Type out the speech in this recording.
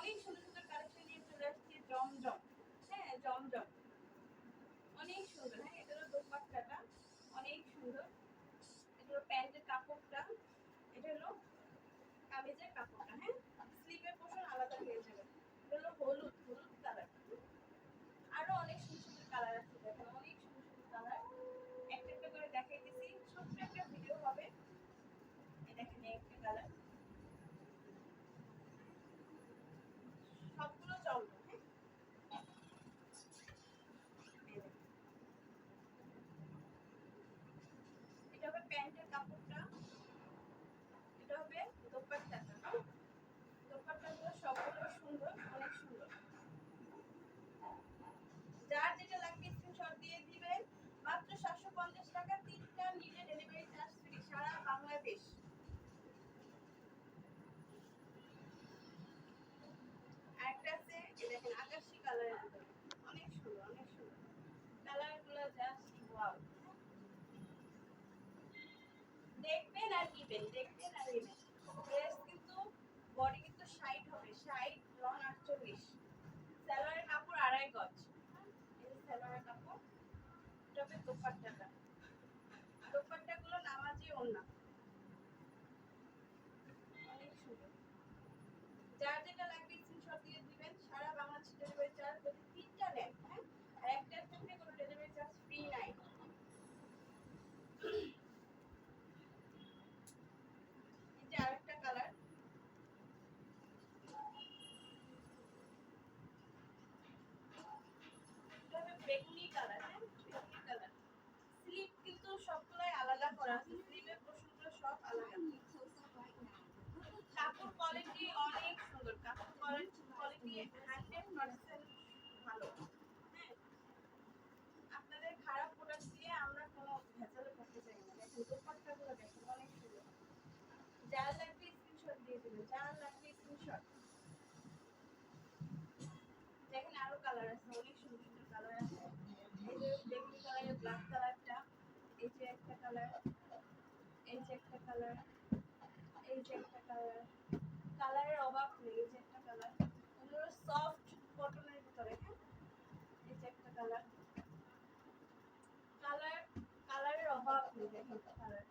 অনেক সুন্দর সুন্দর কালেকশন নিয়ে চলে আসছি। জমজম, হ্যাঁ জমজম অনেক সুন্দর। হ্যাঁ এটা হলো দোপাট্টাটা অনেক সুন্দর। এটা হলো প্যান্টের কাপড়টা, এটা হলো কামিজের কাপড়টা। হ্যাঁ স্লিপের পোর্শন আলাদা হয়ে যাবে। এটা হলো হলুদ হলুদ কালার। আরো অনেক সুন্দর সুন্দর কালার আছে, দেখেন অনেক সুন্দর সুন্দর কালার। একটা একটা করে দেখাইতেছি, ছোট্ট একটা ভিডিও হবে। এই দেখেন একটা কালার, সবগুলো জমজম। হ্যাঁ এটা হবে প্যান্টের কাপড়টা, এটা হবে দোপাট্টাটা। দোপাট্টাগুলো সবগুলো সুন্দর, অনেক সুন্দর। যার যেটা লাগবে স্ক্রিনশট দিয়ে দিবেন। মাত্র 750 টাকা, 3টা নিলে ডেলিভারি চার্জ ফ্রি সারা বাংলাদেশ। আরেকটা আছে, এই দেখেন আকাশি কালারের ভিতরে অনেক সুন্দর, অনেক সুন্দর কালারগুলো, জাস্ট ওয়াও। দেখবেন আর নিবেন, দেখবেন আর নিবেন। ড্রেস কিন্তু বডি কিন্তু 60 হবে, 60 লং 48। সালোয়ারের কাপড় 2.5 গজ। এই সালোয়ারের কাপড়, এটা হবে দোপাট্টাটা। দোপাট্টাগুলো নামাজি ওড়না, অনেক সুন্দর। যার যেটা লাগবে স্ক্রিনশট দিয়ে দিবেন। সারা বাংলাদেশ ডেলিভারি চার্জ যদি 3টা নেন, হ্যাঁ আর একটার ক্ষেত্রে কোনো ডেলিভারি চার্জ ফ্রি নাই। এই যে আরেকটা কালার, এটা হবে বেগুনি কালার। হ্যাঁ বেগুনি কালার। স্লিপ কিন্তু সবগুলাই আলাদা করা আছে, স্লিপের পোর্শনগুলো সব আলাদা। কাপড় কোয়ালিটি অনেক সুন্দর, কাপড় কোয়ালিটি 100% ভালো। হ্যাঁ আপনাদের খারাপ প্রোডাক্ট দিয়ে আমরা কোনো ভেজালে করতে চাই না। দেখেন দোপাট্টাগুলো দেখেন অনেক সুন্দর। যার লাগবে স্ক্রিনশট দিয়ে দিবেন, যার লাগবে স্ক্রিনশট। দেখেন আরো কালার আছে, অনেক সুন্দর সুন্দর কালার আছে। এই যে বেগুনি কালারের ব্ল্যাক কালারটা, এই যে একটা কালার, এই যে একটা কালার, এই যে একটা কালার। কালারের অভাব নেই। এই যে একটা কালার, এগুলো সফট কটনের ভিতরে। হ্যাঁ এই যে একটা কালার, কালারের অভাব নেই। দেখেন কালার